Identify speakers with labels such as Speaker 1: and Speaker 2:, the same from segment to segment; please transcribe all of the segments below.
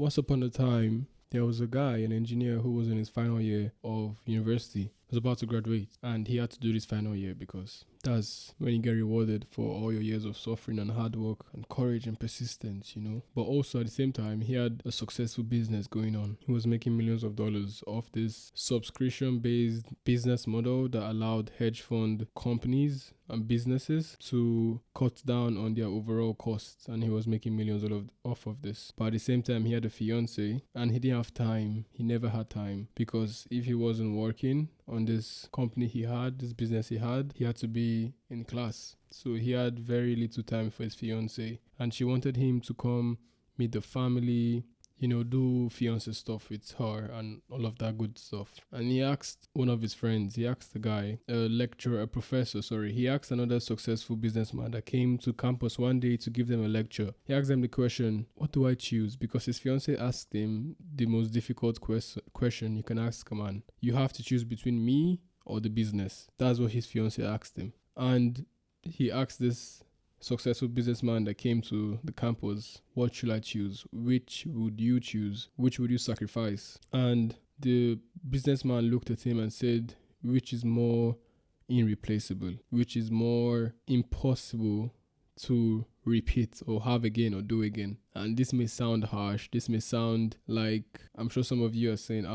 Speaker 1: Once upon a time, there was a guy, an engineer, who was in his final year of university. He was about to graduate, and he had to do this final year because that's when you get rewarded for all your years of suffering and hard work and courage and persistence, But also at the same time, he had a successful business going on. He was making millions of dollars off this subscription-based business model that allowed hedge fund companies and businesses to cut down on their overall costs, and he was making millions off of this. But at the same time, he had a fiance, and he didn't have time. He never had time, because if he wasn't working on this company he had, this business he had to be in class. So he had very little time for his fiance, and she wanted him to come meet the family, do fiance stuff with her and all of that good stuff. And he asked one of his friends, he asked the guy, a professor, he asked another successful businessman that came to campus one day to give them a lecture. He asked them the question, what do I choose? Because his fiance asked him the most difficult question you can ask a man. You have to choose between me or the business. That's what his fiance asked him. And he asked this successful businessman that came to the campus, what should I choose? Which would you choose? Which would you sacrifice? And the businessman looked at him and said, which is more irreplaceable? Which is more impossible to repeat or have again or do again? And this may sound harsh. This may sound like, I'm sure some of you are saying,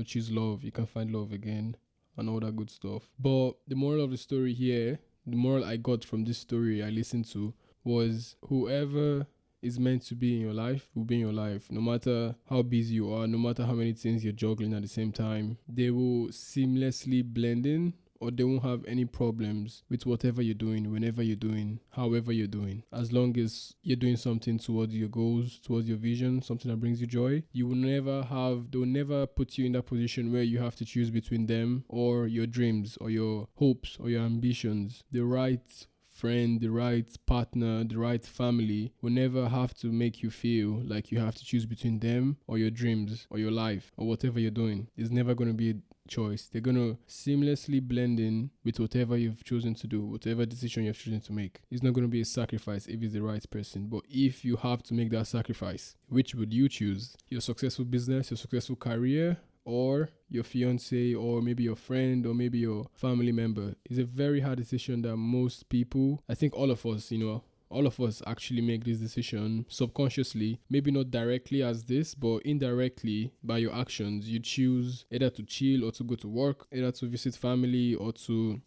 Speaker 1: choose love. You can find love again and all that good stuff. But the moral of the story here, the moral I got from this story I listened to, was whoever is meant to be in your life will be in your life. No matter how busy you are, no matter how many things you're juggling at the same time, they will seamlessly blend in, or they won't have any problems with whatever you're doing, whenever you're doing, however you're doing. As long as you're doing something towards your goals, towards your vision, something that brings you joy, they'll never put you in that position where you have to choose between them or your dreams or your hopes or your ambitions. The right friend, the right partner, the right family will never have to make you feel like you have to choose between them or your dreams or your life or whatever you're doing. It's never going to be a choice. They're going to seamlessly blend in with whatever you've chosen to do, whatever decision you've chosen to make. It's not going to be a sacrifice if it's the right person. But if you have to make that sacrifice, which would you choose? Your successful business, your successful career, or your fiance, or maybe your friend, or maybe your family member? It's a very hard decision that most people, I think all of us actually make this decision subconsciously, maybe not directly as this, but indirectly by your actions. You choose either to chill or to go to work, either to visit family or to,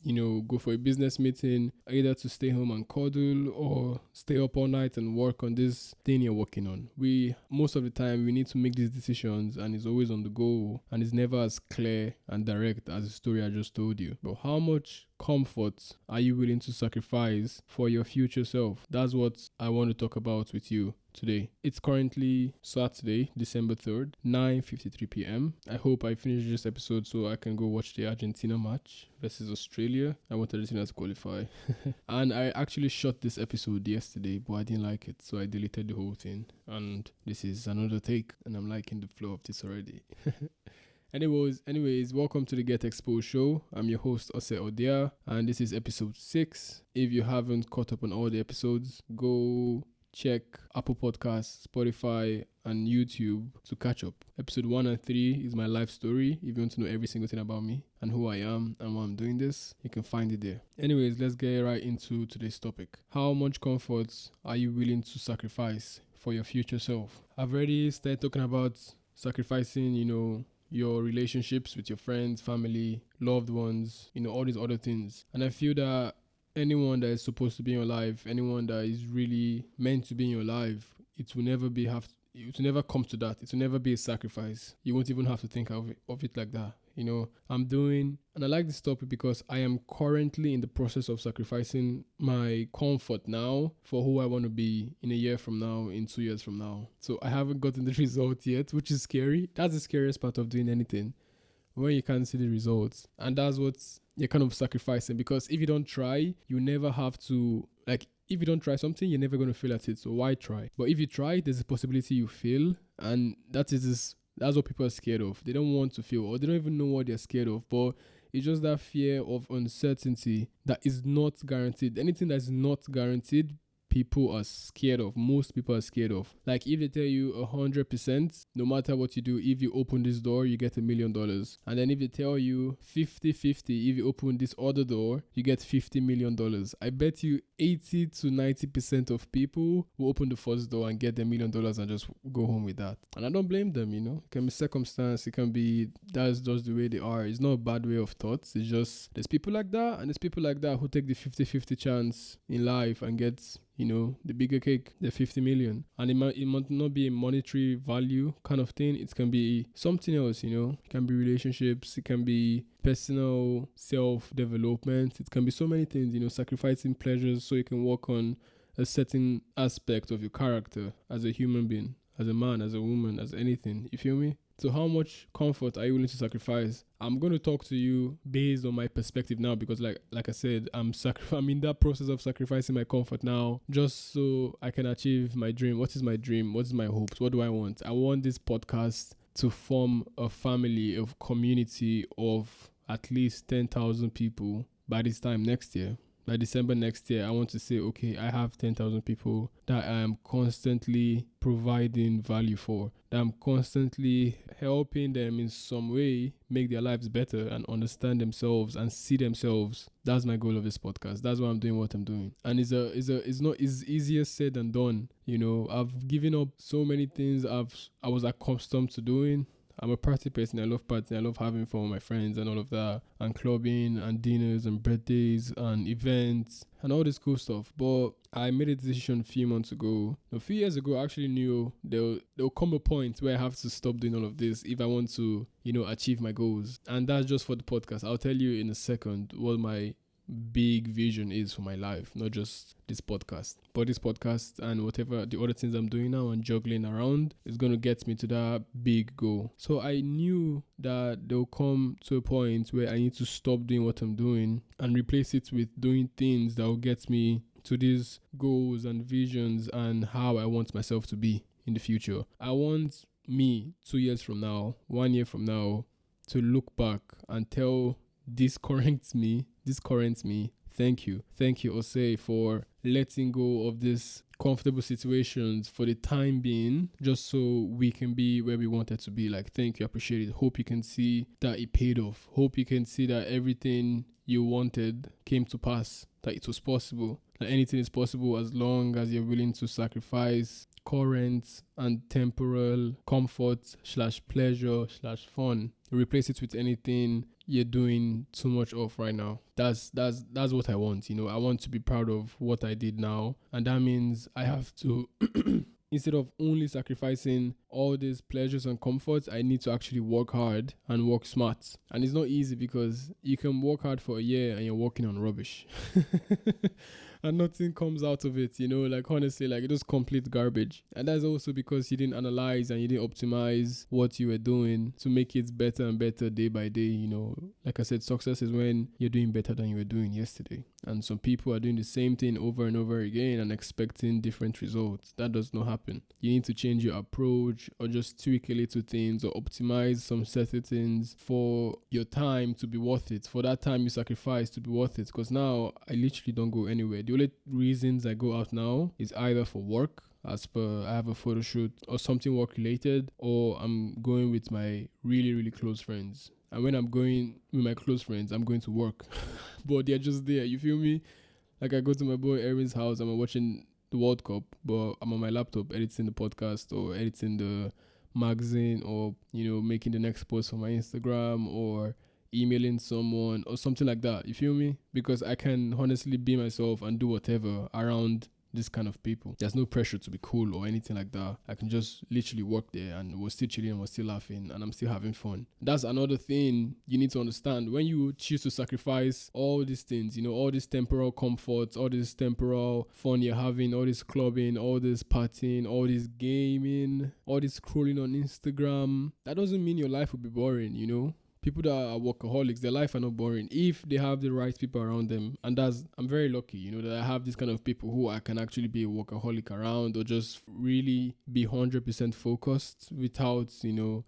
Speaker 1: go for a business meeting, either to stay home and cuddle or stay up all night and work on this thing you're working on. Most of the time, we need to make these decisions, and it's always on the go, and it's never as clear and direct as the story I just told you. But how much comfort are you willing to sacrifice for your future self? That's what I want to talk about with you today. It's currently Saturday, December 3rd, 9:53 p.m. I hope I finish this episode so I can go watch the Argentina match versus Australia. I want Argentina to qualify. And I actually shot this episode yesterday, but I didn't like it, so I deleted the whole thing. And this is another take, and I'm liking the flow of this already. Anyways, welcome to the Get Exposed show. I'm your host, Odia, and this is episode 6. If you haven't caught up on all the episodes, go check Apple Podcasts, Spotify, and YouTube to catch up. Episode 1 and 3 is my life story. If you want to know every single thing about me and who I am and why I'm doing this, you can find it there. Anyways, let's get right into today's topic. How much comfort are you willing to sacrifice for your future self? I've already started talking about sacrificing, your relationships with your friends, family, loved ones, all these other things. And I feel that anyone that is supposed to be in your life, anyone that is really meant to be in your life, it will never come to that. It will never be a sacrifice. You won't even have to think of it like that. And I like this topic because I am currently in the process of sacrificing my comfort now for who I want to be in a year from now, in 2 years from now. So I haven't gotten the result yet, which is scary. That's the scariest part of doing anything, when you can't see the results. And that's what you're kind of sacrificing, because if you don't try, you never have to, if you don't try something, you're never going to fail at it. So why try? But if you try, there's a possibility you fail, and that's what people are scared of. They don't want to fail, or they don't even know what they're scared of, but it's just that fear of uncertainty that is not guaranteed. Anything that is not guaranteed people are scared of. Most people are scared of. Like if they tell you 100%, no matter what you do, if you open this door, you get $1 million. And then if they tell you 50-50, if you open this other door, you get $50 million. I bet you 80 to 90% of people will open the first door and get the $1 million and just go home with that. And I don't blame them, It can be circumstance. It can be, that's just the way they are. It's not a bad way of thoughts. It's just, there's people like that and there's people like that who take the 50-50 chance in life and get the bigger cake, the 50 million. And it might not be a monetary value kind of thing. It can be something else, It can be relationships. It can be personal self-development. It can be so many things, sacrificing pleasures so you can work on a certain aspect of your character as a human being, as a man, as a woman, as anything. You feel me? So how much comfort are you willing to sacrifice? I'm going to talk to you based on my perspective now because like I said, I'm in that process of sacrificing my comfort now just so I can achieve my dream. What is my dream? What is my hopes? What do I want? I want this podcast to form a family, of community of at least 10,000 people by this time next year. By December next year, I want to say, okay, I have 10,000 people that I am constantly providing value for, that I'm constantly helping them in some way make their lives better and understand themselves and see themselves. That's my goal of this podcast. That's why I'm doing what I'm doing. And it's easier said than done. I've given up so many things I was accustomed to doing. I'm a party person. I love partying. I love having fun with my friends and all of that, and clubbing and dinners and birthdays and events and all this cool stuff. But I made a decision a few months ago. A few years ago, I actually knew there'll come a point where I have to stop doing all of this if I want to, achieve my goals. And that's just for the podcast. I'll tell you in a second what my big vision is for my life, not just this podcast, but this podcast and whatever the other things I'm doing now and juggling around is going to get me to that big goal. So I knew that there'll come to a point where I need to stop doing what I'm doing and replace it with doing things that will get me to these goals and visions and how I want myself to be in the future. I want me 2 years from now, 1 year from now, to look back and tell this current me, thank you, Osei, for letting go of this comfortable situations for the time being, just so we can be where we wanted to be. Like, thank you, appreciate it. Hope you can see that it paid off. Hope you can see that everything you wanted came to pass, that it was possible, that anything is possible as long as you're willing to sacrifice current and temporal comfort / pleasure / fun. Replace it with anything you're doing too much of right now. That's what I want. I want to be proud of what I did now, and that means I have to instead of only sacrificing all these pleasures and comforts, I need to actually work hard and work smart. And it's not easy because you can work hard for a year and you're working on rubbish. And nothing comes out of it, like honestly, like it was complete garbage. And that's also because you didn't analyze and you didn't optimize what you were doing to make it better and better day by day. Like I said, success is when you're doing better than you were doing yesterday. And some people are doing the same thing over and over again and expecting different results. That does not happen. You need to change your approach or just tweak a little things or optimize some certain things for your time to be worth it, for that time you sacrifice to be worth it. Because now I literally don't go anywhere. The only reasons I go out now is either for work, as per I have a photo shoot or something work related, or I'm going with my really, really close friends. And when I'm going with my close friends, I'm going to work. But they're just there, you feel me? Like I go to my boy Erin's house and I'm watching the World Cup, but I'm on my laptop editing the podcast or editing the magazine or, making the next post for my Instagram or emailing someone or something like that. You feel me? Because I can honestly be myself and do whatever around this kind of people. There's no pressure to be cool or anything like that. I can just literally work there and we're still chilling and we're still laughing and I'm still having fun. That's another thing you need to understand. When you choose to sacrifice all these things, all this temporal comforts, all this temporal fun you're having, all this clubbing, all this partying, all this gaming, all this scrolling on Instagram, that doesn't mean your life will be boring, People that are workaholics, their life are not boring if they have the right people around them. And I'm very lucky, that I have this kind of people who I can actually be a workaholic around, or just really be 100% focused without,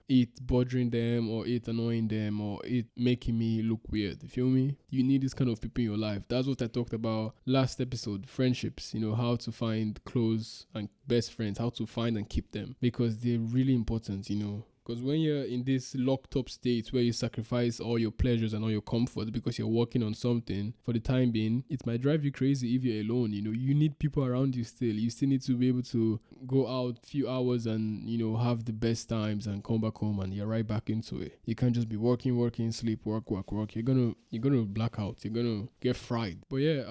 Speaker 1: it bothering them or it annoying them or it making me look weird. You feel me? You need this kind of people in your life. That's what I talked about last episode, friendships, how to find close and best friends, how to find and keep them, because they're really important, because when you're in this locked up state where you sacrifice all your pleasures and all your comforts because you're working on something for the time being, it might drive you crazy if you're alone. You need people around you still. You still need to be able to go out a few hours and, have the best times and come back home and you're right back into it. You can't just be working, sleep, work. You're gonna black out. You're gonna get fried. But yeah,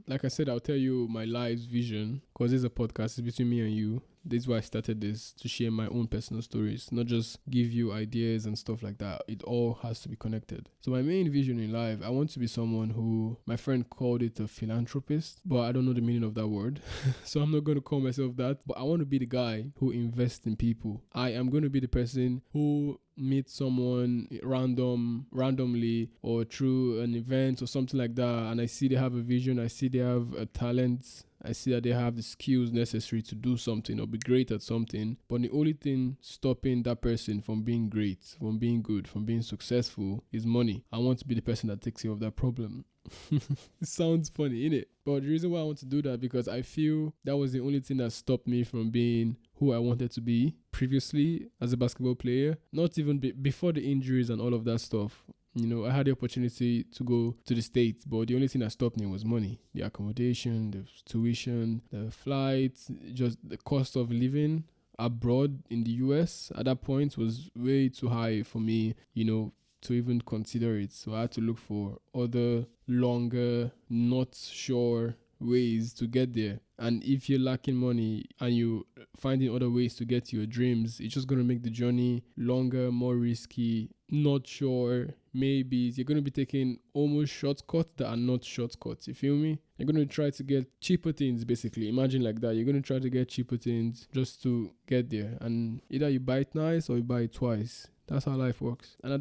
Speaker 1: like I said, I'll tell you my life's vision, because this is a podcast. It's between me and you. This is why I started this, to share my own personal stories, not just give you ideas and stuff like that. It all has to be connected. So my main vision in life, I want to be someone who, my friend called it a philanthropist, but I don't know the meaning of that word. So I'm not going to call myself that, but I want to be the guy who invests in people. I am going to be the person who meet someone randomly or through an event or something like that, and I see they have a vision, I see they have a talent, I see that they have the skills necessary to do something or be great at something, but the only thing stopping that person from being great, from being good, from being successful is money. I want to be the person that takes care of that problem. It sounds funny, innit? But the reason why I want to do that, because I feel that was the only thing that stopped me from being who I wanted to be previously as a basketball player. Not even before the injuries and all of that stuff. I had the opportunity to go to the States, but the only thing that stopped me was money. The accommodation, the tuition, the flights, just the cost of living abroad in the US at that point was way too high for me, to even consider it. So I had to look for other longer, not sure ways to get there. And if you're lacking money and you finding other ways to get to your dreams, it's just going to make the journey longer, more risky, not sure. Maybe you're going to be taking almost shortcuts that are not shortcuts. You feel me? You're going to try to get cheaper things, basically. Imagine like that. You're going to try to get cheaper things just to get there. And either you buy it nice or you buy it twice. That's how life works. And I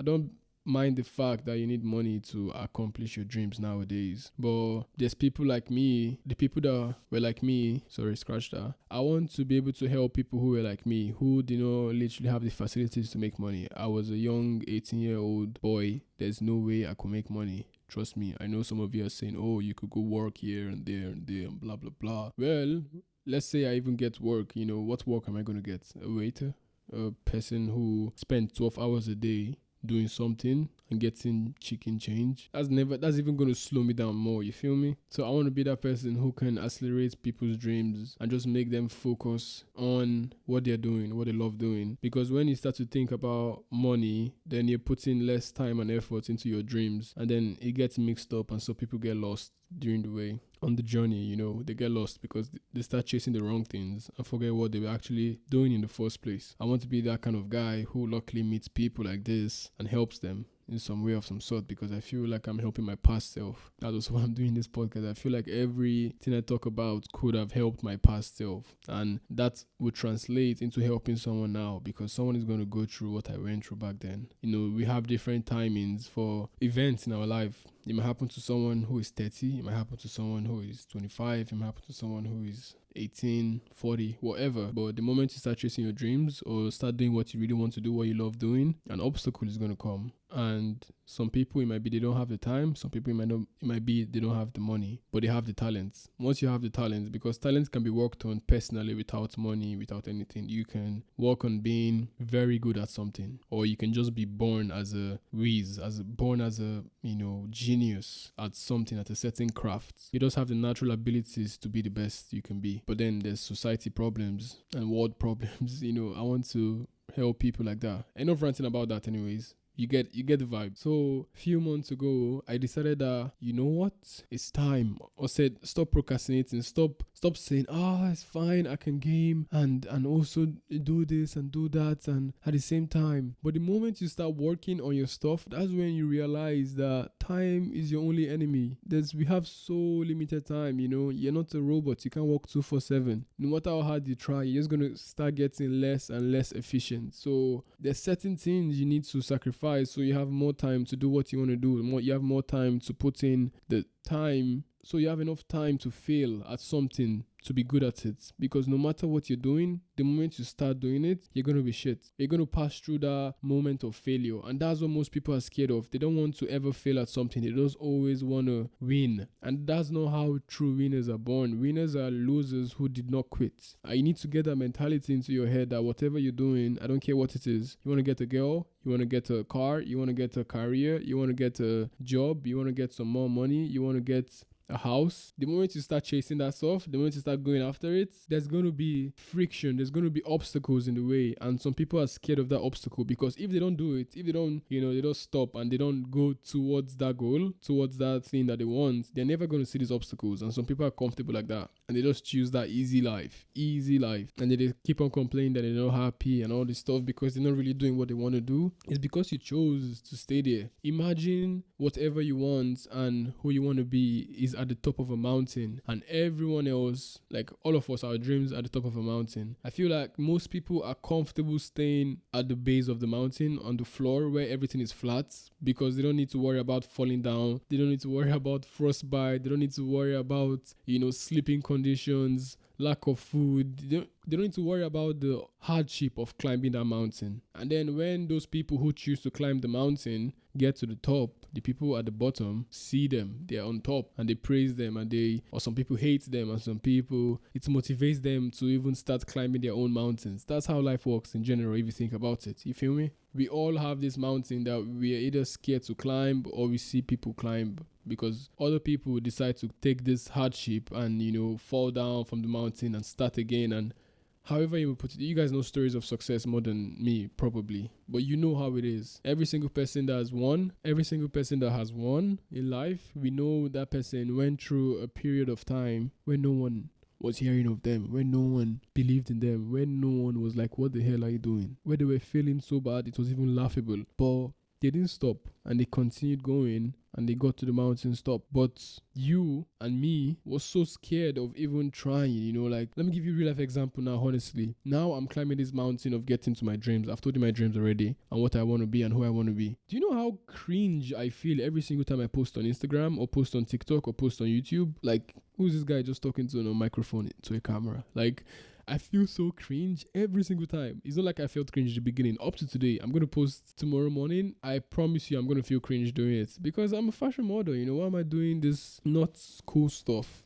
Speaker 1: don't mind the fact that you need money to accomplish your dreams nowadays. But there's people like me, the people that were like me, scratch that. I want to be able to help people who were like me, who did not literally have the facilities to make money. I was a young 18-year-old boy. There's no way I could make money. Trust me. I know some of you are saying, oh, you could go work here and there and blah, blah, blah. Well, let's say I even get work. What work am I going to get? A waiter? A person who spends 12 hours a day doing something and getting chicken change. That's even going to slow me down more. You feel me? So I want to be that person who can accelerate people's dreams and just make them focus on what they're doing, what they love doing. Because when you start to think about money, then you're putting less time and effort into your dreams, and then it gets mixed up, and so people get lost during the way. On the journey, they get lost because they start chasing the wrong things and forget what they were actually doing in the first place. I want to be that kind of guy who luckily meets people like this and helps them in some way of some sort, because I feel like I'm helping my past self. That was why I'm doing this podcast. I feel like everything I talk about could have helped my past self, and that would translate into helping someone now, because someone is going to go through what I went through back then. We have different timings for events in our life. It might happen to someone who is 30, it might happen to someone who is 25, it might happen to someone who is 18, 40, whatever. But the moment you start chasing your dreams or start doing what you really want to do, what you love doing, an obstacle is going to come. And some people, it might be they don't have the time. Some people, it might be they don't have the money, but they have the talents. Once you have the talents, because talents can be worked on personally without money, without anything. You can work on being very good at something, or you can just be born as a whiz, born as a genius at something, at a certain craft. You just have the natural abilities to be the best you can be. But then there's society problems and world problems. I want to help people like that. Enough ranting about that anyways. You get the vibe. So a few months ago, I decided that, you know what? It's time. I said, stop procrastinating. Stop Stop saying, it's fine, I can game and also do this and do that and at the same time. But the moment you start working on your stuff, that's when you realize that time is your only enemy. We have so limited time, you're not a robot, you can't work 2/7. No matter how hard you try, you're just gonna start getting less and less efficient. So there's certain things you need to sacrifice so you have more time to do what you want to do. You have more time to put in the time, so you have enough time to fail at something to be good at it. Because no matter what you're doing, the moment you start doing it, you're going to be shit. You're going to pass through that moment of failure. And that's what most people are scared of. They don't want to ever fail at something. They just always want to win. And that's not how true winners are born. Winners are losers who did not quit. You need to get that mentality into your head that whatever you're doing, I don't care what it is. You want to get a girl, you want to get a car, you want to get a career, you want to get a job, you want to get some more money, you want to get a house. The moment you start chasing that stuff, the moment you start going after it, there's going to be friction, there's going to be obstacles in the way, and some people are scared of that obstacle because if they don't do it, if they don't, they don't stop and they don't go towards that goal, towards that thing that they want, they're never going to see these obstacles. And some people are comfortable like that and they just choose that easy life, and they keep on complaining that they're not happy and all this stuff because they're not really doing what they want to do. It's because you chose to stay there. Imagine whatever you want and who you want to be is at the top of a mountain, and everyone else, like all of us, our dreams at the top of a mountain. I feel like most people are comfortable staying at the base of the mountain on the floor where everything is flat because they don't need to worry about falling down. They don't need to worry about frostbite. They don't need to worry about, sleeping conditions, lack of food. They don't need to worry about the hardship of climbing that mountain. And then when those people who choose to climb the mountain get to the top, the people at the bottom see them, they're on top, and they praise them, or some people hate them, and some people, it motivates them to even start climbing their own mountains. That's how life works in general if you think about it. You feel me? We all have this mountain that we are either scared to climb or we see people climb because other people decide to take this hardship and fall down from the mountain and start again. And however you put it, you guys know stories of success more than me probably, but you know how it is. Every single person that has won in life, we know that person went through a period of time where no one was hearing of them, when no one believed in them, when no one was like, what the hell are you doing? Where they were feeling so bad, it was even laughable. But they didn't stop and they continued going and they got to the mountain top. But you and me was so scared of even trying, let me give you a real life example now, honestly. Now I'm climbing this mountain of getting to my dreams. I've told you my dreams already and what I want to be and who I want to be. Do you know how cringe I feel every single time I post on Instagram or post on TikTok or post on YouTube? Like, who's this guy just talking to a microphone to a camera? Like, I feel so cringe every single time. It's not like I felt cringe at the beginning. Up to today, I'm going to post tomorrow morning. I promise you I'm going to feel cringe doing it because I'm a fashion model. Why am I doing this not cool stuff?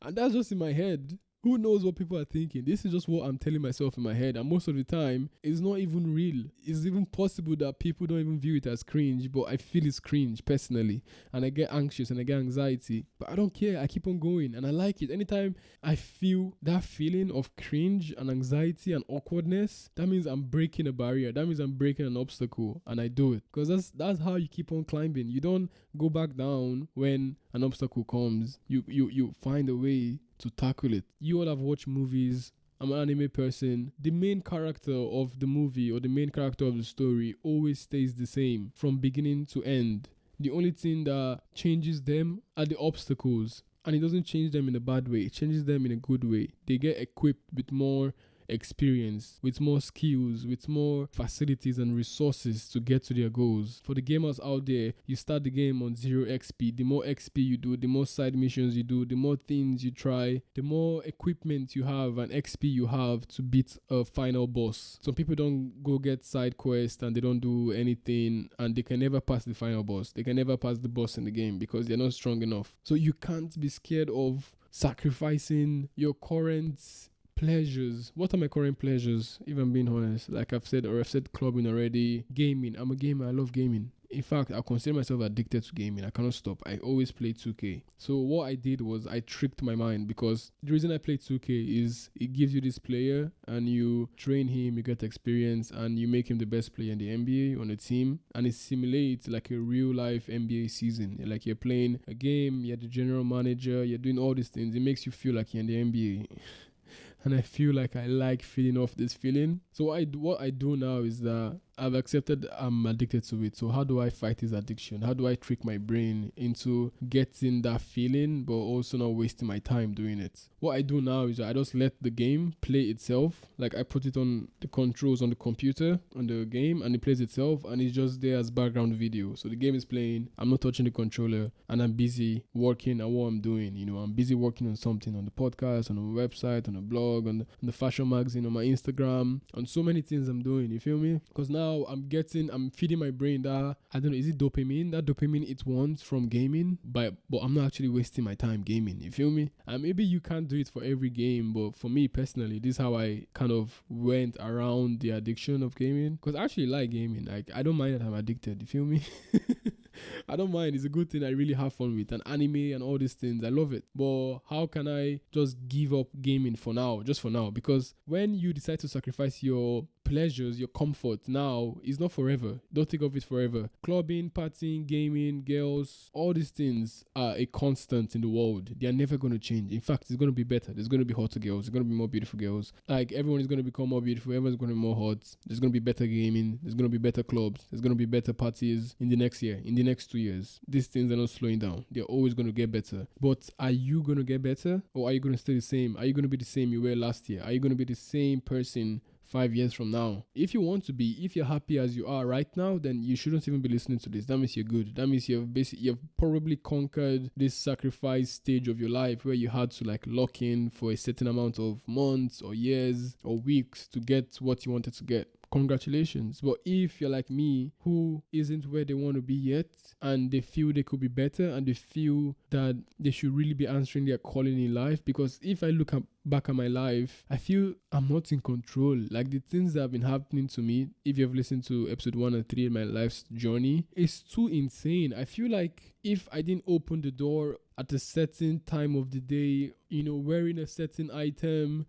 Speaker 1: And that's just in my head. Who knows what people are thinking? This is just what I'm telling myself in my head. And most of the time, it's not even real. It's even possible that people don't even view it as cringe, but I feel it's cringe personally. And I get anxious and I get anxiety. But I don't care. I keep on going and I like it. Anytime I feel that feeling of cringe and anxiety and awkwardness, that means I'm breaking a barrier. That means I'm breaking an obstacle and I do it. Because that's how you keep on climbing. You don't go back down when an obstacle comes. You find a way to tackle it. You all have watched movies. I'm an anime person. The main character of the movie or the main character of the story always stays the same from beginning to end. The only thing that changes them are the obstacles. And it doesn't change them in a bad way. It changes them in a good way. They get equipped with more experience, with more skills, with more facilities and resources to get to their goals. For the gamers out there, you start the game on 0 XP. The more XP you do, the more side missions you do, the more things you try, the more equipment you have and XP you have to beat a final boss. Some people don't go get side quests and they don't do anything and they can never pass the final boss. They can never pass the boss in the game because they're not strong enough. So you can't be scared of sacrificing your current pleasures. What are my current pleasures? If I'm being honest, like I've said clubbing already, gaming. I'm a gamer. I love gaming. In fact, I consider myself addicted to gaming. I cannot stop. I always play 2K. So what I did was I tricked my mind, because the reason I play 2K is it gives you this player and you train him, you get experience, and you make him the best player in the NBA on the team, and it simulates like a real life NBA season. Like you're playing a game, you're the general manager, you're doing all these things. It makes you feel like you're in the NBA. And I feel like I like feeding off this feeling. So what I do now is that I've accepted I'm addicted to it. So how do I fight this addiction? How do I trick my brain into getting that feeling, but also not wasting my time doing it? What I do now is I just let the game play itself. Like I put it on the controls on the computer, on the game, and it plays itself, and it's just there as background video. So the game is playing, I'm not touching the controller, and I'm busy working on what I'm doing. I'm busy working on something, on the podcast, on the website, on the blog, on the fashion magazine, on my Instagram, on so many things I'm doing. You feel me? Because now I'm feeding my brain that, I don't know, is it dopamine? That dopamine it wants from gaming, but I'm not actually wasting my time gaming. You feel me? And maybe you can't do it for every game, but for me personally, this is how I kind of went around the addiction of gaming. Because I actually like gaming. Like I don't mind that I'm addicted. You feel me? I don't mind. It's a good thing I really have fun with. And anime and all these things, I love it. But how can I just give up gaming for now? Just for now. Because when you decide to sacrifice your pleasures, your comfort now, is not forever. Don't think of it forever. Clubbing, partying, gaming, girls, all these things are a constant in the world. They are never going to change. In fact, it's going to be better. There's going to be hotter girls. There's going to be more beautiful girls. Like everyone is going to become more beautiful. Everyone's going to be more hot. There's going to be better gaming. There's going to be better clubs. There's going to be better parties in the next year, in the next 2 years. These things are not slowing down. They're always going to get better. But are you going to get better, or are you going to stay the same? Are you going to be the same you were last year? Are you going to be the same person 5 years from now? If you want to be, if you're happy as you are right now, then you shouldn't even be listening to this. That means you're good. That means you've probably conquered this sacrifice stage of your life where you had to like lock in for a certain amount of months or years or weeks to get what you wanted to get. Congratulations. But if you're like me, who isn't where they want to be yet, and they feel they could be better, and they feel that they should really be answering their calling in life, because if I look back at my life, I feel I'm not in control. Like the things that have been happening to me, if you've listened to episode 1 and 3 in my life's journey, it's too insane. I feel like if I didn't open the door at a certain time of the day, wearing a certain item,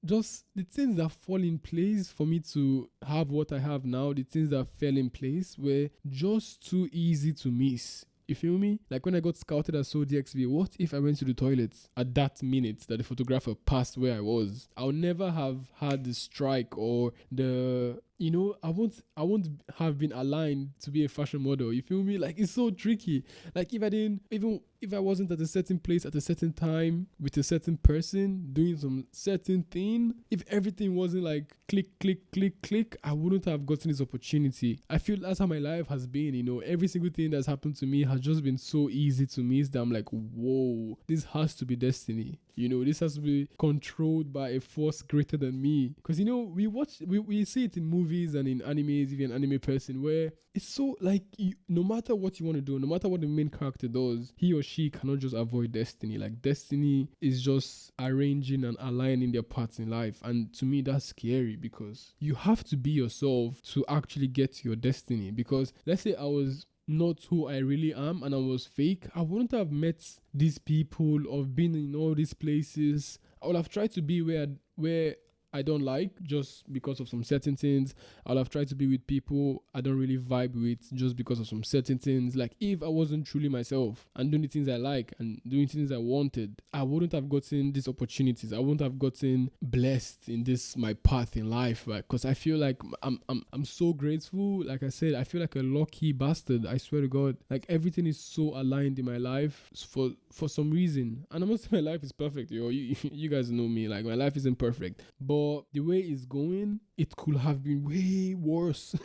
Speaker 1: just the things that fall in place for me to have what I have now, the things that fell in place were just too easy to miss. You feel me? Like when I got scouted as SoDXV, what if I went to the toilets at that minute that the photographer passed where I was? I'll never have had the strike or the... I won't have been aligned to be a fashion model. You feel me? Like it's so tricky. Like if I wasn't at a certain place at a certain time with a certain person doing some certain thing, if everything wasn't like click, click, click, click, I wouldn't have gotten this opportunity. I feel that's how my life has been. Every single thing that's happened to me has just been so easy to miss that I'm like, whoa, this has to be destiny. This has to be controlled by a force greater than me. Because, we see it in movies and in animes, if you're an anime person, where it's so like, no matter what you want to do, no matter what the main character does, he or she cannot just avoid destiny. Like, destiny is just arranging and aligning their parts in life. And to me, that's scary, because you have to be yourself to actually get to your destiny. Because let's say I was not who I really am and I was fake, I wouldn't have met these people or been in all these places. I would have tried to be where I don't like just because of some certain things. I'll have tried to be with people I don't really vibe with just because of some certain things. Like if I wasn't truly myself and doing the things I like and doing things I wanted, I wouldn't have gotten these opportunities. I wouldn't have gotten blessed in this my path in life, right? Because I feel like I'm so grateful. Like I said, I feel like a lucky bastard. I swear to God, like everything is so aligned in my life for some reason. And I'm not saying my life is perfect, you guys know me. Like my life isn't perfect, but the way it's going, it could have been way worse.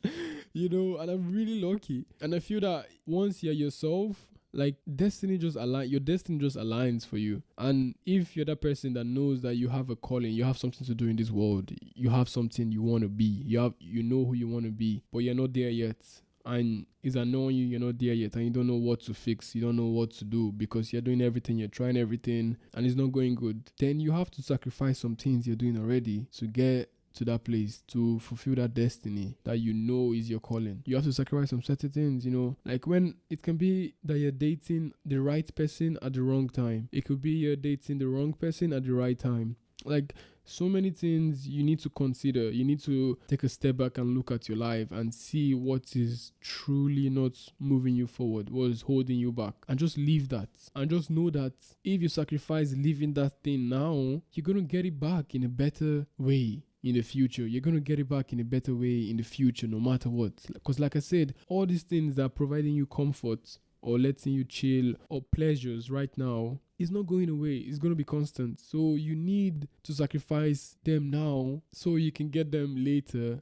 Speaker 1: And I'm really lucky. And I feel that once you're yourself, like your destiny just aligns for you. And if you're that person that knows that you have a calling, you have something to do in this world, you have something you want to be, you know who you want to be, but you're not there yet, and it's annoying you're not there yet, and you don't know what to fix, you don't know what to do because you're doing everything, you're trying everything, and it's not going good, then you have to sacrifice some things you're doing already to get to that place, to fulfill that destiny that you know is your calling. You have to sacrifice some certain things, like when it can be that you're dating the right person at the wrong time. It could be you're dating the wrong person at the right time. Like, so many things you need to consider. You need to take a step back and look at your life and see what is truly not moving you forward, what is holding you back, and just leave that. And just know that if you sacrifice leaving that thing now, you're going to get it back in a better way in the future. You're going to get it back in a better way in the future, no matter what. Because like I said, all these things that are providing you comfort or letting you chill or pleasures right now is not going away. It's going to be constant. So you need to sacrifice them now so you can get them later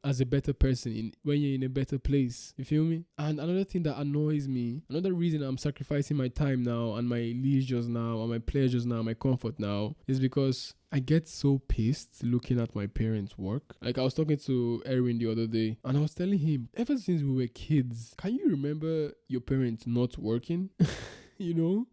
Speaker 1: as a better person when you're in a better place. You feel me? And another thing that annoys me, another reason I'm sacrificing my time now and my leisures now and my pleasures now, my comfort now, is because I get so pissed looking at my parents' work. Like, I was talking to Erwin the other day and I was telling him, ever since we were kids, can you remember your parents not working?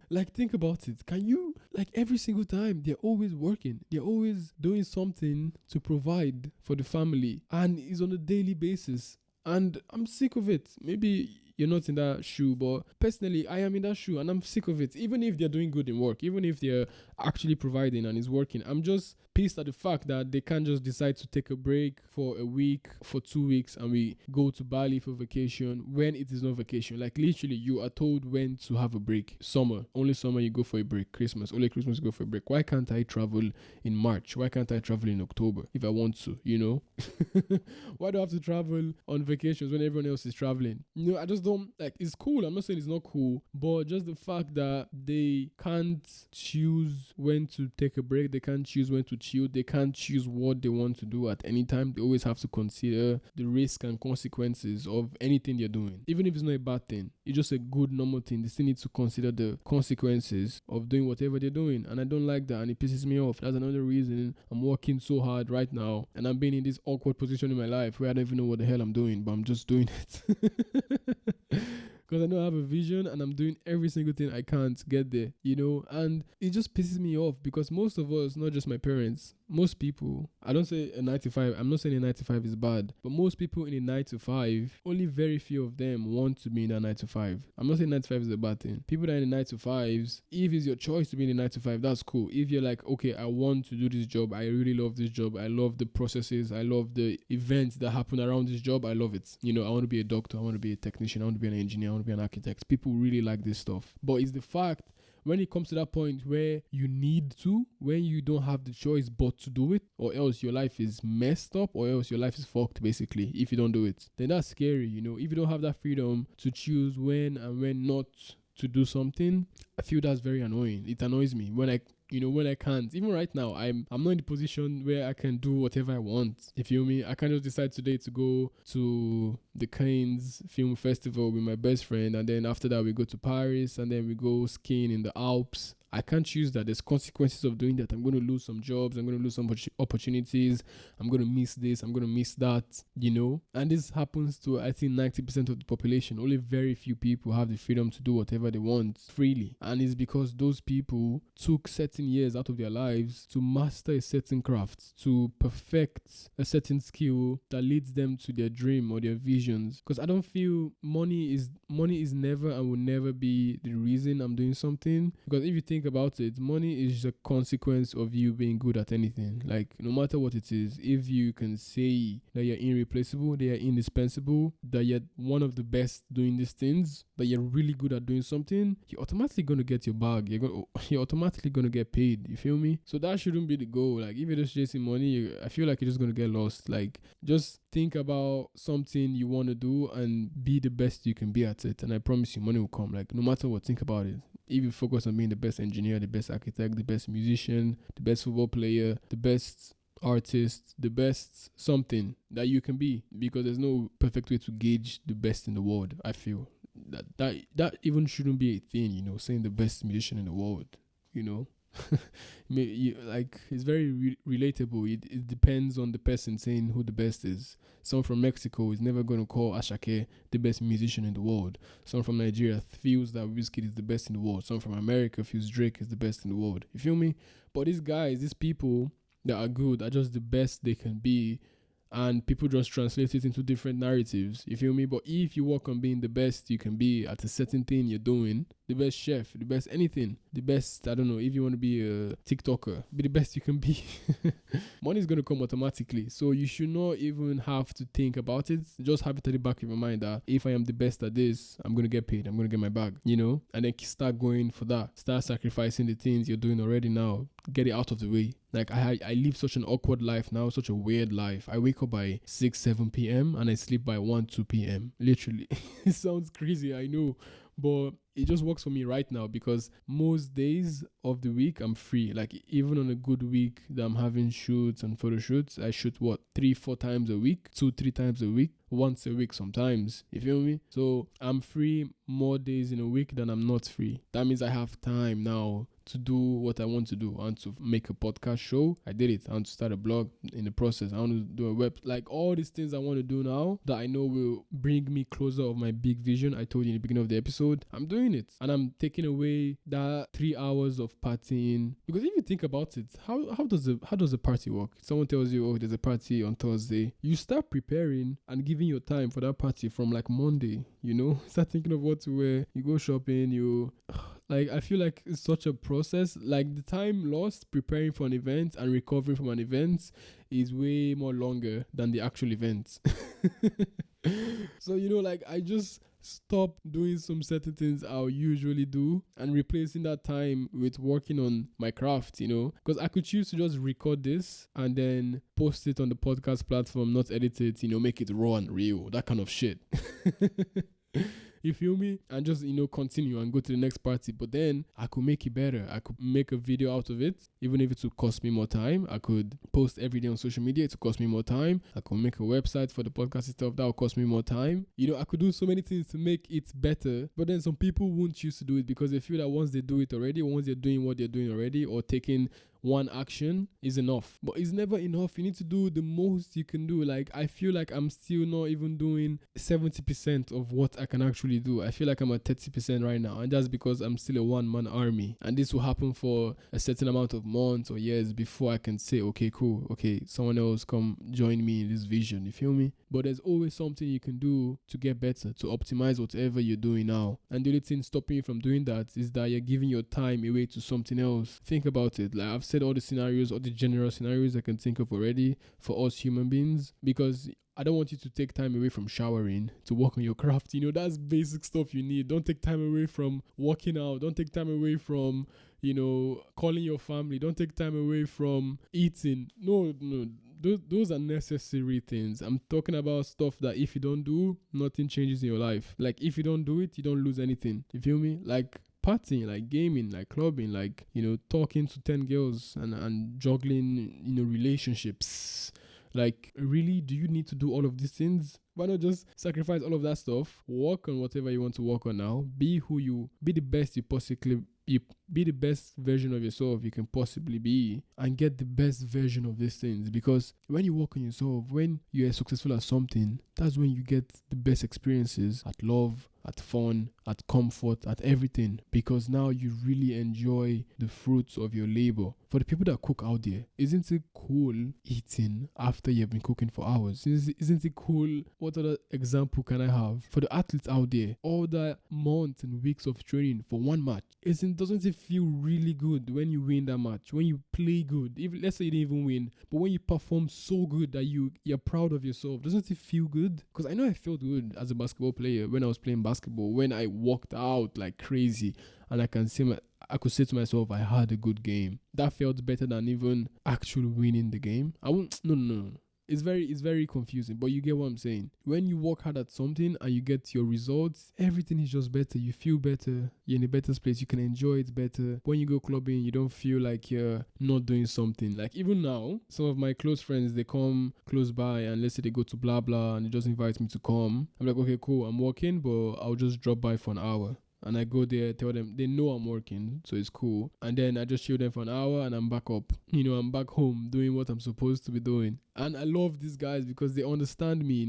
Speaker 1: Like, think about it. Can you, like, every single time they're always working, they're always doing something to provide for the family, and it's on a daily basis. And I'm sick of it. Maybe you're not in that shoe, but personally, I am in that shoe and I'm sick of it. Even if they're doing good in work, even if they're actually providing and it's working, I'm just pissed at the fact that they can't just decide to take a break for a week, for 2 weeks, and we go to Bali for vacation when it is not vacation. Like, literally, you are told when to have a break. Summer, only summer you go for a break. Christmas, only Christmas you go for a break. Why can't I travel in March? Why can't I travel in October if I want to, Why do I have to travel on vacations when everyone else is traveling? I just don't, like, it's cool. I'm not saying it's not cool, but just the fact that they can't choose when to take a break, they can't choose when to chill, they can't choose what they want to do at any time. They always have to consider the risk and consequences of anything they're doing. Even if it's not a bad thing, it's just a good normal thing. They still need to consider the consequences of doing whatever they're doing, and I don't like that, and it pisses me off. That's another reason I'm working so hard right now, and I'm being in this awkward position in my life where I don't even know what the hell I'm doing, but I'm just doing it. Because I know I have a vision and I'm doing every single thing I can to get there, and it just pisses me off because most of us, not just my parents, most people, I don't say a 9 to 5, I'm not saying a 9 to 5 is bad, but most people in a 9 to 5, only very few of them want to be in a 9 to 5. I'm not saying 9 to 5 is a bad thing. People that are in a 9 to 5s, if it's your choice to be in a 9 to 5, that's cool. If you're like, okay, I want to do this job, I really love this job, I love the processes, I love the events that happen around this job, I love it. I want to be a doctor, I want to be a technician, I want to be an engineer, I want to be an architect. People really like this stuff. But it's the fact when it comes to that point where you need to, when you don't have the choice but to do it, or else your life is messed up, or else your life is fucked, basically, if you don't do it, then that's scary, If you don't have that freedom to choose when and when not to do something, I feel that's very annoying. It annoys me when I can't. Even right now, I'm not in the position where I can do whatever I want. You feel me? I can't just decide today to go to the Cannes Film Festival with my best friend, and then after that we go to Paris, and then we go skiing in the Alps. I can't choose that. There's consequences of doing that. I'm going to lose some jobs. I'm going to lose some opportunities. I'm going to miss this. I'm going to miss that, And this happens to, I think, 90% of the population. Only very few people have the freedom to do whatever they want freely. And it's because those people took certain years out of their lives to master a certain craft, to perfect a certain skill that leads them to their dream or their visions. Because I don't feel money is never and will never be the reason I'm doing something. Because if you think about it, money is a consequence of you being good at anything. Like, no matter what it is, if you can say that you're irreplaceable, that you're indispensable, that you're one of the best doing these things, that you're really good at doing something, you're automatically going to get your bag. You're automatically going to get paid. You feel me? So that shouldn't be the goal. Like, if you're just chasing money, I feel like you're just going to get lost. Like, just think about something you want to do and be the best you can be at it. And I promise you, money will come. Like, no matter what, think about it. If you focus on being the best engineer, the best architect, the best musician, the best football player, the best artist, the best something that you can be, because there's no perfect way to gauge the best in the world. I feel that even shouldn't be a thing, saying the best musician in the world, it's very relatable. It depends on the person saying who the best is. Someone from Mexico is never going to call Ashake the best musician in the world. Someone from Nigeria feels that Wizkid is the best in the world. Someone from America feels Drake is the best in the world. You feel me? But these people, that are good are just the best they can be, and people just translate it into different narratives. You feel me? But if you work on being the best you can be at a certain thing you're doing, the best chef, the best anything, the best, I don't know, if you want to be a TikToker, be the best you can be. Money is going to come automatically. So you should not even have to think about it. Just have it at the back of your mind that if I am the best at this, I'm going to get paid. I'm going to get my bag, and then start going for that. Start sacrificing the things you're doing already now. Get it out of the way. Like I live such an awkward life now, such a weird life. I wake up by 6, 7 p.m. and I sleep by 1, 2 p.m. Literally. It sounds crazy, I know. But it just works for me right now because most days of the week I'm free. Like even on a good week that I'm having shoots and photo shoots, I shoot 3, 4 times a week, 2, 3 times a week, once a week sometimes. You feel me? So I'm free more days in a week than I'm not free. That means I have time now to do what I want to do. I want to make a podcast show. I did it. I want to start a blog in the process. I want to do a web. Like all these things I want to do now that I know will bring me closer of my big vision I told you in the beginning of the episode. I'm doing it. And I'm taking away that 3 hours of partying. Because if you think about it, how does a party work? Someone tells you, oh, there's a party on Thursday. You start preparing and giving your time for that party from like Monday, Start thinking of what to wear. You go shopping, Like, I feel like it's such a process. Like, the time lost preparing for an event and recovering from an event is way more longer than the actual event. So, I just stop doing some certain things I'll usually do and replacing that time with working on my craft, because I could choose to just record this and then post it on the podcast platform, not edit it, make it raw and real, that kind of shit. You feel me? And just, continue and go to the next party. But then I could make it better. I could make a video out of it, even if it would cost me more time. I could post every day on social media. It would cost me more time. I could make a website for the podcast stuff. That would cost me more time. I could do so many things to make it better. But then some people won't choose to do it because they feel that once they do it already, once they're doing what they're doing already or taking one action is enough. But it's never enough. You need to do the most you can do. Like, I feel like I'm still not even doing 70% of what I can actually do. I feel like I'm at 30% right now. And that's because I'm still a one-man army. And this will happen for a certain amount of months or years before I can say, okay, cool. Okay, someone else come join me in this vision. You feel me? But there's always something you can do to get better, to optimize whatever you're doing now. And the only thing stopping you from doing that is that you're giving your time away to something else. Think about it. Like, I've said all the scenarios, all the general scenarios I can think of already for us human beings, because I don't want you to take time away from showering to work on your craft. That's basic stuff you need. Don't take time away from working out. Don't take time away from, calling your family. Don't take time away from eating. No. Those are necessary things. I'm talking about stuff that if you don't do, nothing changes in your life. Like, if you don't do it, you don't lose anything. You feel me? Like, partying, like gaming, like clubbing, like, talking to 10 girls and juggling, relationships. Like, really, do you need to do all of these things? Why not just sacrifice all of that stuff? Work on whatever you want to work on now. Be the best be the best version of yourself you can possibly be, and get the best version of these things. Because when you work on yourself, when you're successful at something, that's when you get the best experiences at love, at fun, at comfort, at everything. Because now you really enjoy the fruits of your labor. For the people that cook out there, isn't it cool eating after you've been cooking for hours? Isn't it cool? What other example can I have? For the athletes out there, all the months and weeks of training for one match, doesn't it feel really good when you win that match? When you play good, even let's say you didn't even win, but when you perform so good that you're proud of yourself, doesn't it feel good? Because I know I felt good as a basketball player when I was playing basketball, when I worked out like crazy, and I could say to myself, I had a good game. That felt better than even actually winning the game. No. It's very confusing, but you get what I'm saying. When you work hard at something and you get your results, everything is just better. You feel better. You're in a better place. You can enjoy it better. When you go clubbing, you don't feel like you're not doing something. Like, even now, some of my close friends, they come close by and let's say they go to blah blah and they just invite me to come. I'm like, okay, cool, I'm working, but I'll just drop by for an hour. And I go there, tell them, they know I'm working, so it's cool. And then I just chill them for an hour and I'm back up. I'm back home doing what I'm supposed to be doing. And I love these guys because they understand me,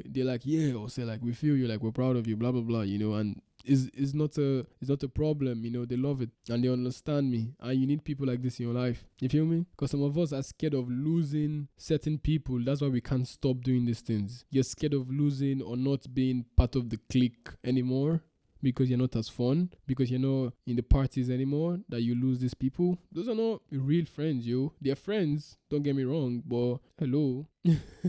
Speaker 1: they're like, yeah, or say like, we feel you, like we're proud of you, blah, blah, blah, and is not a problem. They love it and they understand me. And you need people like this in your life. You feel me? Because some of us are scared of losing certain people. That's why we can't stop doing these things. You're scared of losing or not being part of the clique anymore, because you're not as fun, because you're not in the parties anymore, that you lose these people. Those are not real friends, yo. They're friends, don't get me wrong, but hello.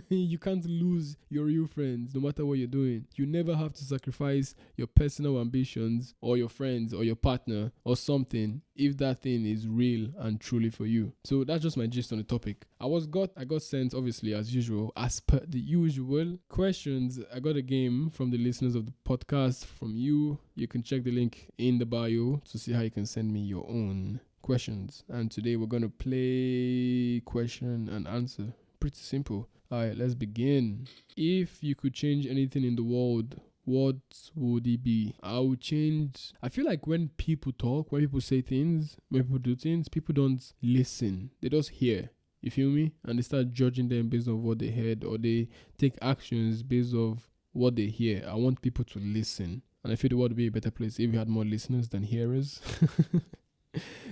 Speaker 1: You can't lose your real friends no matter what you're doing. You never have to sacrifice your personal ambitions or your friends or your partner or something if that thing is real and truly for you. So that's just my gist on the topic. I got sent, obviously, as usual, as per the usual questions. I got a game from the listeners of the podcast, from you. You can check the link in the bio to see how you can send me your own questions. And today we're going to play question and answer. Pretty simple. All right, let's begin. If you could change anything in the world, what would it be? I feel like when people talk, when people say things, when people do things, people don't listen. They just hear. You feel me? And they start judging them based on what they heard, or they take actions based on what they hear. I want people to listen. And I feel the world would be a better place if we had more listeners than hearers.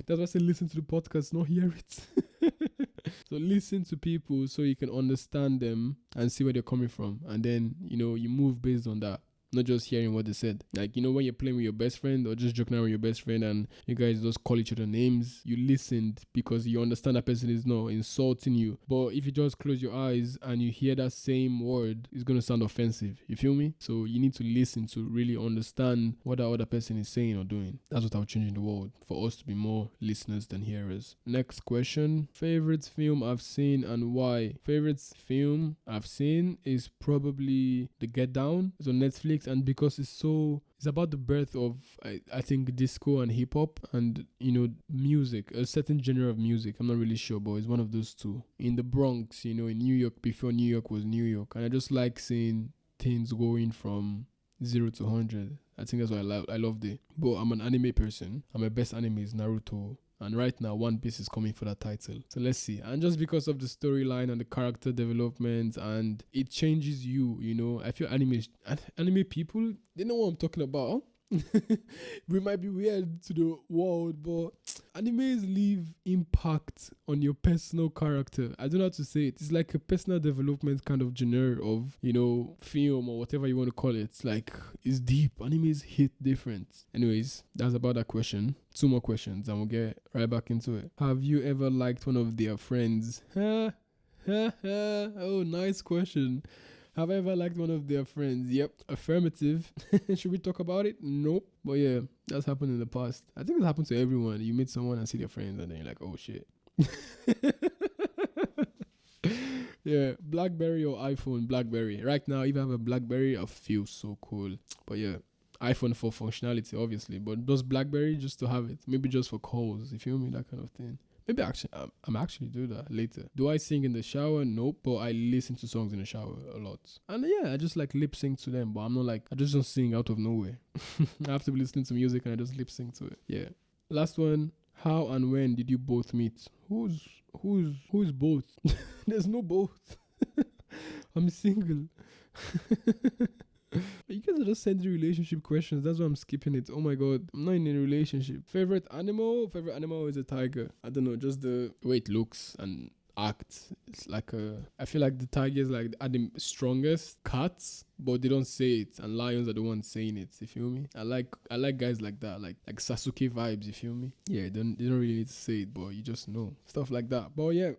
Speaker 1: That's why I say listen to the podcast, not hear it. So listen to people so you can understand them and see where they're coming from. And then, you move based on that. Not just hearing what they said. Like, when you're playing with your best friend or just joking around with your best friend and you guys just call each other names, you listened because you understand that person is not insulting you. But if you just close your eyes and you hear that same word, it's going to sound offensive. You feel me? So you need to listen to really understand what that other person is saying or doing. That's what I'll change in the world, for us to be more listeners than hearers. Next question. Favorite film I've seen and why? Favorite film I've seen is probably The Get Down. It's on Netflix. And because it's about the birth of, I think, disco and hip-hop and, music, a certain genre of music. I'm not really sure, but it's one of those two. In the Bronx, in New York, before New York was New York. And I just like seeing things going from 0 to 100. I think that's why I loved it. But I'm an anime person, and my best anime is Naruto. And right now, One Piece is coming for that title. So let's see. And just because of the storyline and the character development, and it changes you, I feel anime people, they know what I'm talking about. We might be weird to the world, but animes leave impact on your personal character. I don't know how to say it. It's like a personal development kind of genre of, film or whatever you want to call it. It's like, it's deep. Animes hit different. Anyways, that's about that question. 2 more questions and we'll get right back into it. Have you ever liked one of their friends? Oh, nice question. Have I ever liked one of their friends? Yep. Affirmative. Should we talk about it? Nope. But yeah, that's happened in the past. I think it's happened to everyone. You meet someone and see their friends and then you're like, oh shit. Yeah. BlackBerry or iPhone? BlackBerry. Right now, if I have a BlackBerry, I feel so cool. But yeah, iPhone for functionality, obviously. But just BlackBerry just to have it. Maybe just for calls. You feel me? That kind of thing. Maybe I'm actually do that later. Do I sing in the shower? Nope. But I listen to songs in the shower a lot. And yeah, I just like lip sync to them. But I'm not like, I just don't sing out of nowhere. I have to be listening to music and I just lip sync to it. Yeah. Last one. How and when did you both meet? Who's both? There's no both. I'm single. You guys are just sending relationship questions. That's why I'm skipping it. Oh my god, I'm not in a relationship. Favorite animal? Favorite animal is a tiger. I don't know, just the way it looks and acts. It's like I feel like the tigers are the strongest. Cats, but they don't say it, and lions are the ones saying it. You feel me? I like guys like that, like Sasuke vibes. You feel me? Yeah, they don't really need to say it, but you just know stuff like that. But yeah,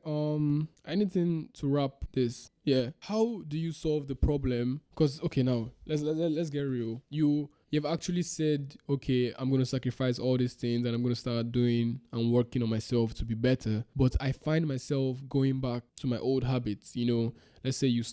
Speaker 1: anything to wrap this. Yeah, how do you solve the problem? Because okay, now let's get real. You've actually said, okay, I'm going to sacrifice all these things and I'm going to start doing and working on myself to be better. But I find myself going back to my old habits. Let's say you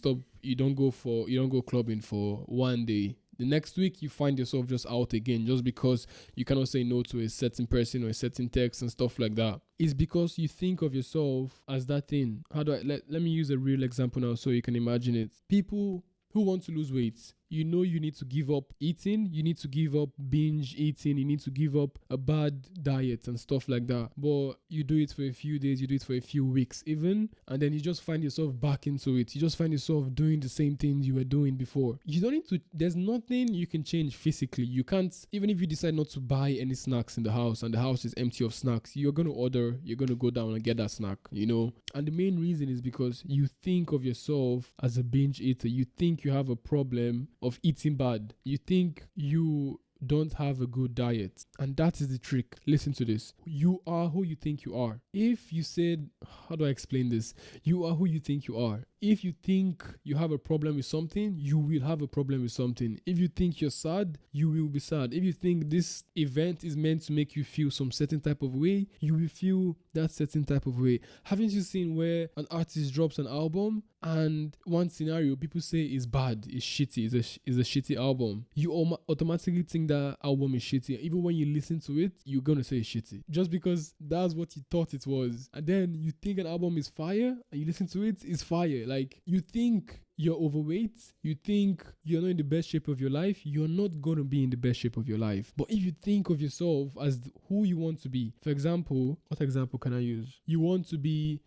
Speaker 1: don't go clubbing for one day. The next week you find yourself just out again just because you cannot say no to a certain person or a certain text and stuff like that. It's because you think of yourself as that thing. Let me use a real example now so you can imagine it. People who want to lose weight, you know you need to give up eating, you need to give up binge eating, you need to give up a bad diet and stuff like that. But you do it for a few days, you do it for a few weeks even, and then you just find yourself back into it. You just find yourself doing the same things you were doing before. You don't need to, there's nothing you can change physically. You can't, even if you decide not to buy any snacks in the house and the house is empty of snacks, you're going to order, you're going to go down and get that snack, you know? And the main reason is because you think of yourself as a binge eater. You think you have a problem of eating bad. You think you don't have a good diet. And that is the trick. Listen to this. You are who you think you are. If you said, how do I explain this? You are who you think you are. If you think you have a problem with something, you will have a problem with something. If you think you're sad, you will be sad. If you think this event is meant to make you feel some certain type of way, you will feel that certain type of way. Haven't you seen where an artist drops an album and one scenario people say is bad, is shitty, is a shitty album? You automatically think that album is shitty. Even when you listen to it, you're gonna say it's shitty just because that's what you thought it was. And then you think an album is fire and you listen to it, it's fire. Like, you think you're overweight, you think you're not in the best shape of your life, you're not going to be in the best shape of your life. But if you think of yourself as who you want to be, for example, what example can I use? You want to be,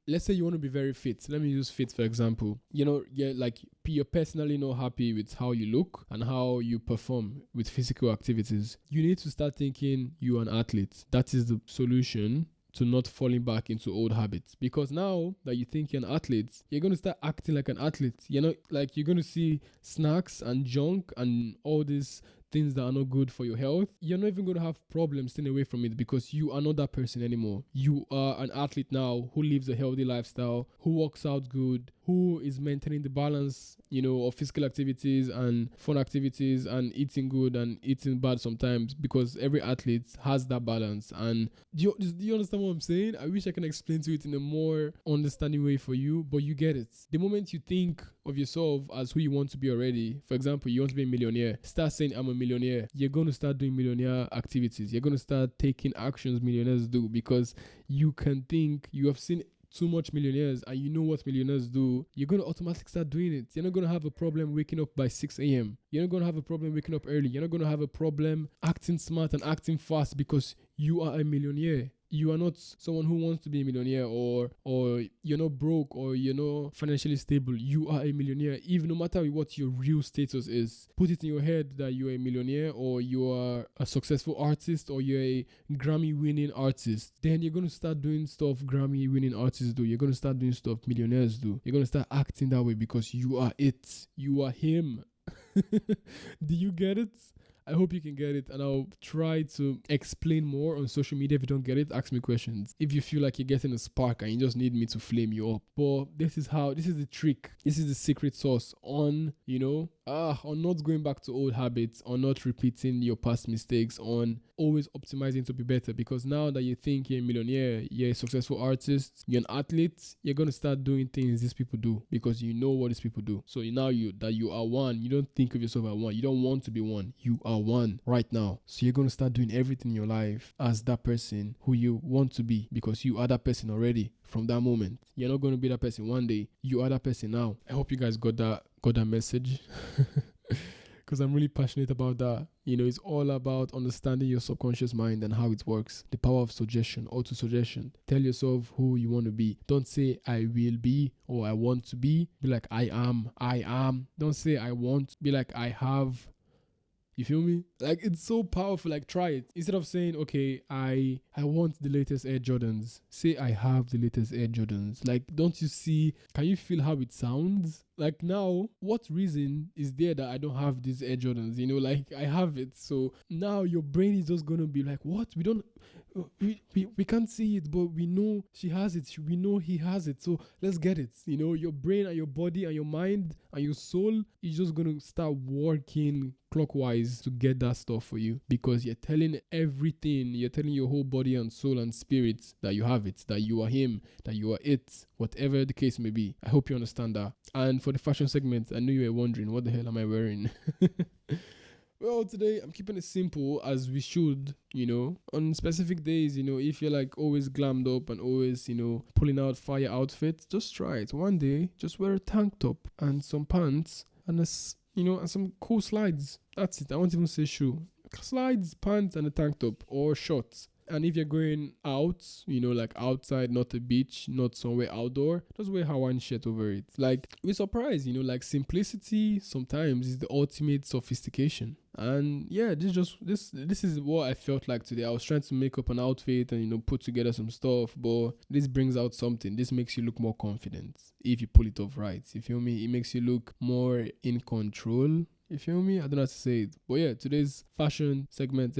Speaker 1: let's say you want to be very fit. Let me use fit for example. You know, you're personally not happy with how you look and how you perform with physical activities. You need to start thinking you're an athlete. That is the solution to not falling back into old habits. Because now that you think you're an athlete, you're going to start acting like an athlete. You know, like you're going to see snacks and junk and all these things that are not good for your health. You're not even going to have problems staying away from it because you are not that person anymore. You are an athlete now who lives a healthy lifestyle, who works out good, who is maintaining the balance, you know, of physical activities and fun activities and eating good and eating bad sometimes, because every athlete has that balance. And do you understand what I'm saying? I wish I can explain to it in a more understanding way for you, but you get it. The moment you think of yourself as who you want to be already, for example, you want to be a millionaire, start saying I'm a millionaire. You're going to start doing millionaire activities. You're going to start taking actions millionaires do, because you can think, you have seen too much millionaires and you know what millionaires do. You're going to automatically start doing it. You're not going to have a problem waking up by 6 a.m. You're not going to have a problem waking up early. You're not going to have a problem acting smart and acting fast because you are a millionaire. You are not someone who wants to be a millionaire, or you're not broke, or you're not financially stable. You are a millionaire. Even no matter what your real status is, put it in your head that you're a millionaire, or you are a successful artist, or you're a Grammy-winning artist. Then you're going to start doing stuff Grammy-winning artists do. You're going to start doing stuff millionaires do. You're going to start acting that way because you are it. You are him. Do you get it? I hope you can get it, and I'll try to explain more on social media. If you don't get it, ask me questions. If you feel like you're getting a spark and you just need me to flame you up. But this is the trick. This is the secret sauce on, on not going back to old habits, on not repeating your past mistakes, on always optimizing to be better. Because now that you think you're a millionaire, you're a successful artist, you're an athlete, you're going to start doing things these people do because you know what these people do. So now that you are one, you don't think of yourself as one. You don't want to be one. You are one right now. So you're going to start doing everything in your life as that person who you want to be, because you are that person already from that moment. You're not going to be that person one day. You are that person now. I hope you guys got that message. Because I'm really passionate about that. It's all about understanding your subconscious mind and how it works. The power of suggestion, auto-suggestion. Tell yourself who you want to be. Don't say I will be or I want to be. Be like I am. Don't say I want. Be like I have. You feel me? Like, it's so powerful. Like, try it. Instead of saying, okay, I want the latest Air Jordans, say I have the latest Air Jordans. Like, don't you see? Can you feel how it sounds? Like, now, what reason is there that I don't have these Air Jordans? Like, I have it. So now your brain is just going to be like, what? We can't see it, but we know she has it. We know he has it. So let's get it. Your brain and your body and your mind and your soul is just going to start working clockwise to get that stuff for you, because you're telling everything. You're telling your whole body and soul and spirit that you have it, that you are him, that you are it, whatever the case may be. I hope you understand that. And for the fashion segment, I knew you were wondering, what the hell am I wearing? Well, today I'm keeping it simple, as we should, on specific days, if you're like always glammed up and always, pulling out fire outfits, just try it. One day, just wear a tank top and some pants and and some cool slides. That's it. I won't even say shoe. Slides, pants, and a tank top or shorts. And if you're going out, like outside, not a beach, not somewhere outdoor, just wear Hawaiian shirt over it. Like, we're surprised, like simplicity sometimes is the ultimate sophistication. And yeah, this is what I felt like today. I was trying to make up an outfit and put together some stuff, but this brings out something. This makes you look more confident if you pull it off right. You feel me? It makes you look more in control. You feel me? I don't know how to say it. But yeah, today's fashion segment,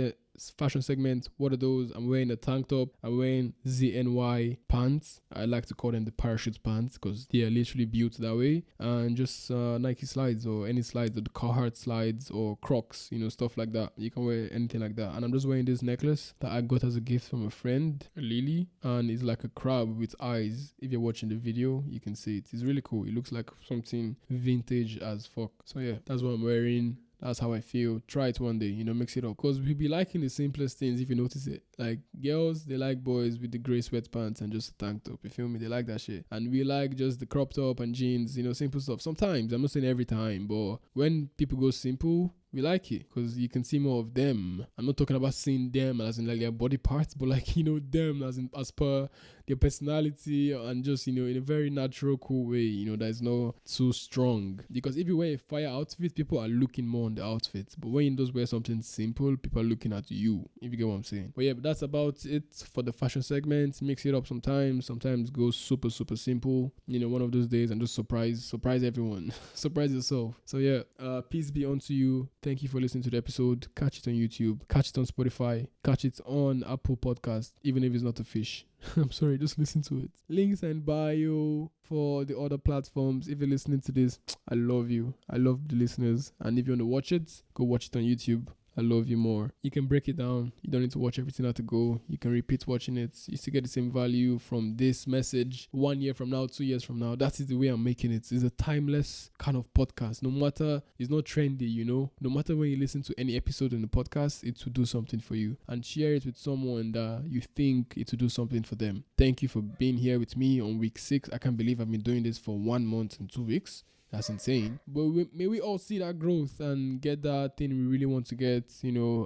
Speaker 1: what are those? I'm wearing a tank top. I'm wearing ZNY pants. I like to call them the parachute pants because they are literally built that way. And just Nike slides or any slides, or the Carhartt slides or Crocs, stuff like that. You can wear anything like that. And I'm just wearing this necklace that I got as a gift from a friend, Lily. And it's like a crab with eyes. If you're watching the video, you can see it. It's really cool. It looks like something vintage as fuck. So yeah, that's what I'm wearing. That's how I feel. Try it one day, mix it up. Because we be liking the simplest things if you notice it. Like, girls, they like boys with the grey sweatpants and just a tank top. You feel me? They like that shit. And we like just the crop top and jeans, simple stuff. Sometimes, I'm not saying every time, but when people go simple, we like it because you can see more of them. I'm not talking about seeing them as in like their body parts, but like, them as per their personality and just, in a very natural, cool way, that is not so strong. Because if you wear a fire outfit, people are looking more on the outfit. But when you just wear something simple, people are looking at you, if you get what I'm saying. But yeah, that's about it for the fashion segment. Mix it up sometimes go super, super simple. One of those days and just surprise everyone. Surprise yourself. So yeah, peace be unto you. Thank you for listening to the episode. Catch it on YouTube, catch it on Spotify, catch it on Apple Podcast, even if it's not a fish. I'm sorry, just listen to it. Links and bio for the other platforms. If you're listening to this, I love you. I love the listeners. And if you want to watch it, go watch it on YouTube. I love you more. You can break it down. You don't need to watch everything at a go. You can repeat watching it. You still get the same value from this message 1 year from now, 2 years from now. That is the way I'm making it. It's a timeless kind of podcast. No matter, it's not trendy, No matter when you listen to any episode in the podcast, it will do something for you. And share it with someone that you think it will do something for them. Thank you for being here with me on week 6. I can't believe I've been doing this for 1 month and 2 weeks. That's insane. But may we all see that growth and get that thing we really want to get,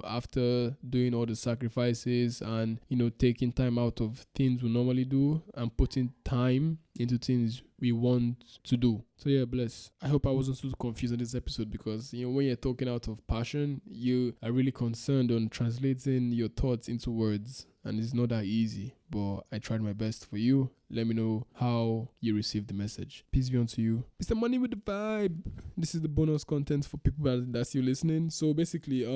Speaker 1: after doing all the sacrifices and, taking time out of things we normally do and putting time into things we want to do. So yeah, bless. I hope I wasn't too confused on this episode because, when you're talking out of passion, you are really concerned on translating your thoughts into words. And it's not that easy, but I tried my best for you. Let me know how you received the message. Peace be unto you. Mr. Money with the Vibe. This is the bonus content for people that's still listening. So basically,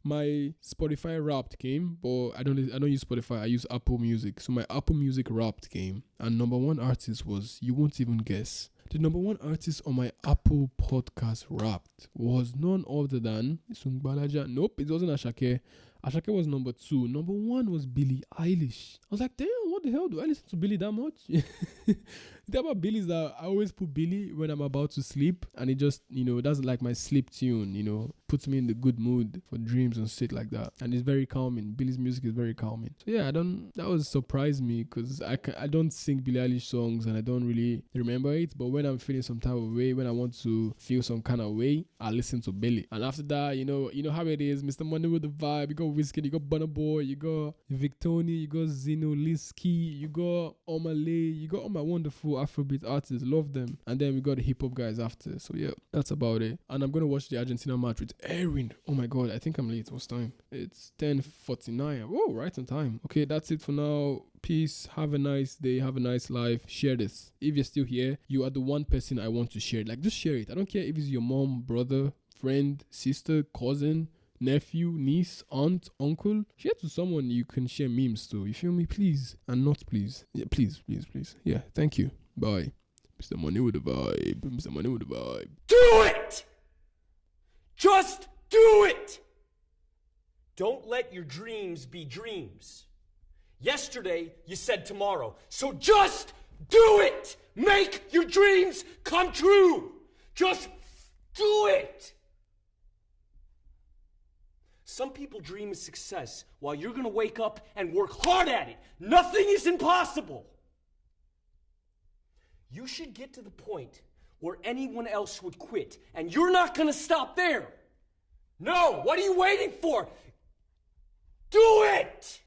Speaker 1: my Spotify Wrapped came, but I don't use Spotify. I use Apple Music. So my Apple Music Wrapped came, and number one artist was, you won't even guess. The number one artist on my Apple Podcast Wrapped was none other than Sung Balaja. Nope, it wasn't Ashake. Ashake was number 2. Number 1 was Billie Eilish. I was like, damn, what the hell? Do I listen to Billie that much? The thing about Billie is that I always put Billie when I'm about to sleep. And it just, that's like my sleep tune, puts me in the good mood for dreams and shit like that. And it's very calming. Billie's music is very calming. So yeah, that was surprised me because I don't sing Billie Eilish songs and I don't really remember it. But when I'm feeling some type of way, when I want to feel some kind of way, I listen to Billie. And after that, you know how it is, Mr. Money with the Vibe. You got Wizkid, you got Burna Boy, you got Victoni, you got Zeno, Linsky, you got Omale, you got all my wonderful Afrobeat artists. Love them. And then we got the hip hop guys after. So yeah, that's about it. And I'm gonna watch the Argentina match with Erin. Oh my god, I think I'm late. What's time? It's 10:49. Whoa, right on time. Okay, that's it for now. Peace. Have a nice day. Have a nice life. Share this. If you're still here, you are the one person I want to share. Like, just share it. I don't care if it's your mom, brother, friend, sister, cousin, nephew, niece, aunt, uncle. Share to someone you can share memes to. You feel me? Please. And not please. Yeah, please. Yeah, thank you. Bye. Mr. Money with the Vibe. Mr. Money with the Vibe.
Speaker 2: Do it! Just do it! Don't let your dreams be dreams. Yesterday, you said tomorrow. So just do it! Make your dreams come true! Just do it! Some people dream of success while you're gonna wake up and work hard at it. Nothing is impossible. You should get to the point or anyone else would quit. And you're not gonna stop there. No, what are you waiting for? Do it!